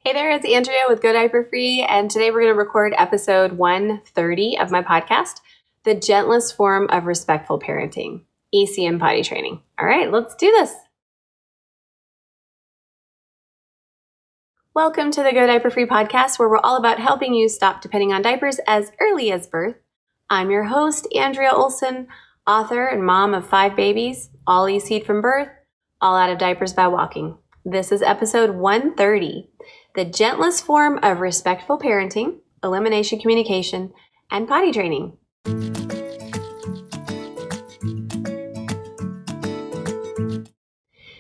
Hey there, it's Andrea with Go Diaper Free, and today we're going to record episode 130 of my podcast, The Gentlest Form of Respectful Parenting, EC and Potty Training. All right, let's do this. Welcome to the Go Diaper Free podcast, where we're all about helping you stop depending on diapers as early as birth. I'm your host, Andrea Olson, author and mom of 5 babies, all EC'd from birth, all out of diapers by walking. This is episode 130. The gentlest form of respectful parenting, elimination communication, and potty training.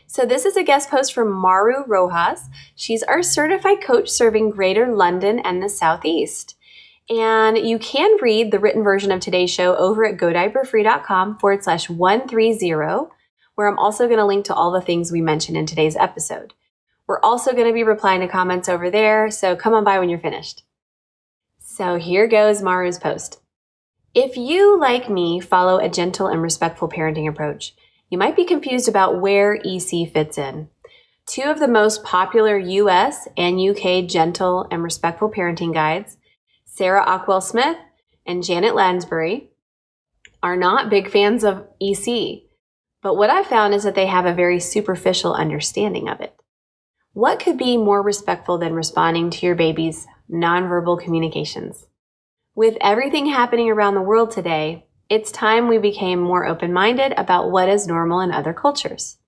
So this is a guest post from Maru Rojas. She's our certified coach serving Greater London and the Southeast. And you can read the written version of today's show over at godiaperfree.com/130, where I'm also going to link to all the things we mentioned in today's episode. We're also going to be replying to comments over there, so come on by when you're finished. So here goes Maru's post. If you, like me, follow a gentle and respectful parenting approach, you might be confused about where EC fits in. 2 of the most popular US and UK gentle and respectful parenting guides, Sarah Ockwell Smith and Janet Lansbury, are not big fans of EC, but what I've found is that they have a very superficial understanding of it. What could be more respectful than responding to your baby's nonverbal communications? With everything happening around the world today, it's time we became more open-minded about what is normal in other cultures.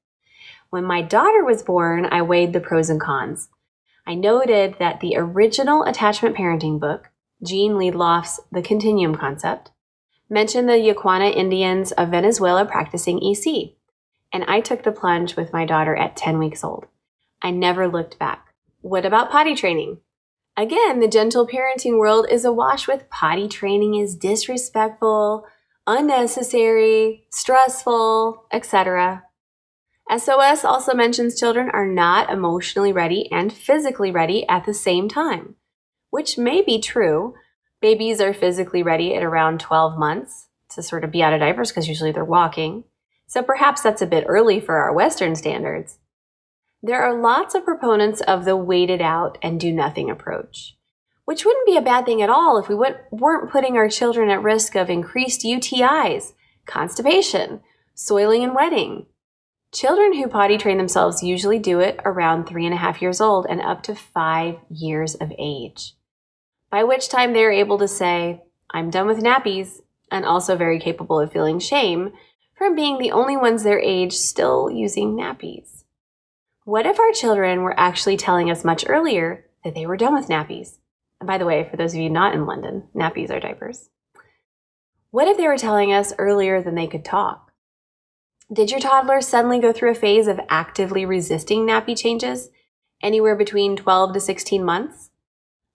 When my daughter was born, I weighed the pros and cons. I noted that the original attachment parenting book, Jean Liedloff's The Continuum Concept, mentioned the Yaquana Indians of Venezuela practicing EC, and I took the plunge with my daughter at 10 weeks old. I never looked back. What about potty training? Again, the gentle parenting world is awash with potty training is disrespectful, unnecessary, stressful, etc. SOS also mentions children are not emotionally ready and physically ready at the same time, which may be true. Babies are physically ready at around 12 months to sort of be out of diapers because usually they're walking. So perhaps that's a bit early for our Western standards. There are lots of proponents of the wait it out and do nothing approach, which wouldn't be a bad thing at all if we weren't putting our children at risk of increased UTIs, constipation, soiling and wetting. Children who potty train themselves usually do it around 3.5 years old and up to 5 years of age, by which time they're able to say, I'm done with nappies, and also very capable of feeling shame from being the only ones their age still using nappies. What if our children were actually telling us much earlier that they were done with nappies? And by the way, for those of you not in London, nappies are diapers. What if they were telling us earlier than they could talk? Did your toddler suddenly go through a phase of actively resisting nappy changes anywhere between 12 to 16 months?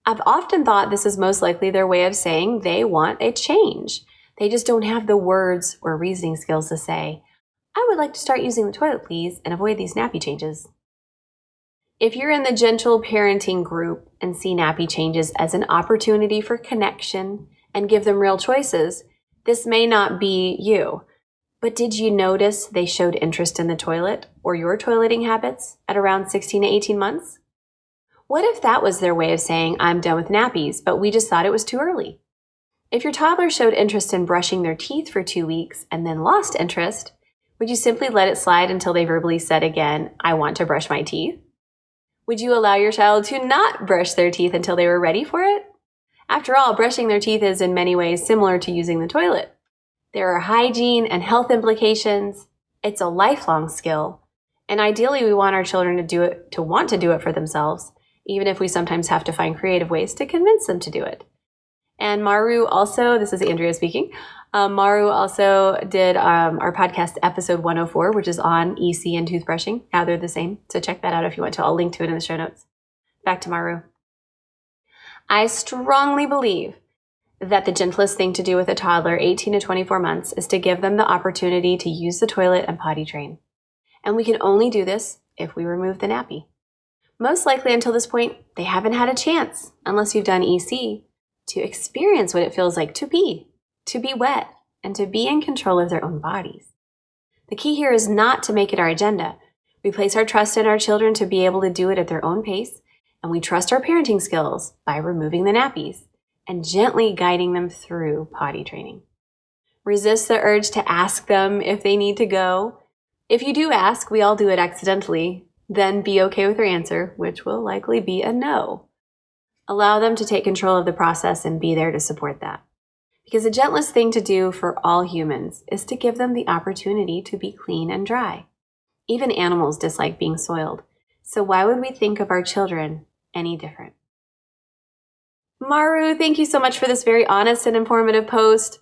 I've often thought this is most likely their way of saying they want a change. They just don't have the words or reasoning skills to say, I would like to start using the toilet, please, and avoid these nappy changes. If you're in the gentle parenting group and see nappy changes as an opportunity for connection and give them real choices, this may not be you. But did you notice they showed interest in the toilet or your toileting habits at around 16 to 18 months? What if that was their way of saying, I'm done with nappies, but we just thought it was too early? If your toddler showed interest in brushing their teeth for 2 weeks and then lost interest, would you simply let it slide until they verbally said again, I want to brush my teeth? Would you allow your child to not brush their teeth until they were ready for it? After all, brushing their teeth is in many ways similar to using the toilet. There are hygiene and health implications. It's a lifelong skill. And ideally, we want our children to want to do it for themselves, even if we sometimes have to find creative ways to convince them to do it. And Maru also, this is Andrea speaking, Maru also did our podcast episode 104, which is on EC and toothbrushing. Now they're the same, so check that out if you want to. I'll link to it in the show notes. Back to Maru. I strongly believe that the gentlest thing to do with a toddler 18 to 24 months is to give them the opportunity to use the toilet and potty train. And we can only do this if we remove the nappy. Most likely until this point, they haven't had a chance, unless you've done EC, to experience what it feels like to be wet, and to be in control of their own bodies. The key here is not to make it our agenda. We place our trust in our children to be able to do it at their own pace And we trust our parenting skills by removing the nappies and gently guiding them through potty training. Resist the urge to ask them if they need to go. If you do ask, we all do it accidentally, then be okay with your answer, which will likely be a no. Allow them to take control of the process and be there to support that. Because the gentlest thing to do for all humans is to give them the opportunity to be clean and dry. Even animals dislike being soiled. So why would we think of our children any different? Maru, thank you so much for this very honest and informative post.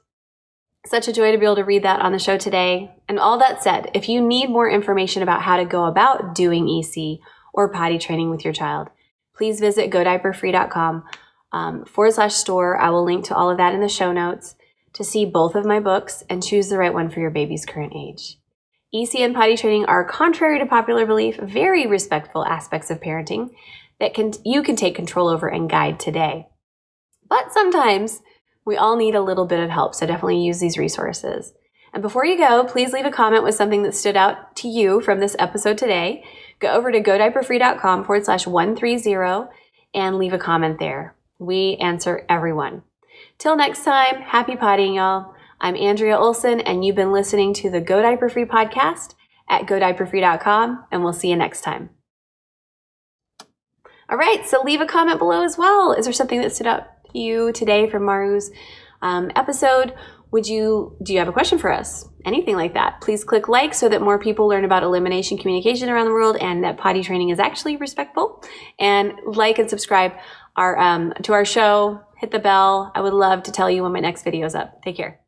Such a joy to be able to read that on the show today. And all that said, if you need more information about how to go about doing EC or potty training with your child, please visit godiaperfree.com/store. I will link to all of that in the show notes to see both of my books and choose the right one for your baby's current age. EC and potty training are, contrary to popular belief, very respectful aspects of parenting that you can take control over and guide today. But sometimes we all need a little bit of help, so definitely use these resources. And before you go, please leave a comment with something that stood out to you from this episode today. Go over to godiaperfree.com/130 and leave a comment there. We answer everyone. Till next time, happy pottying, y'all. I'm Andrea Olson, and you've been listening to the Go Diaper Free podcast at godiaperfree.com, and we'll see you next time. All right, so leave a comment below as well. Is there something that stood out to you today from Maru's episode? Do you have a question for us? Anything like that? Please click like so that more people learn about elimination communication around the world and that potty training is actually respectful. And like and subscribe to our show. Hit the bell. I would love to tell you when my next video is up. Take care.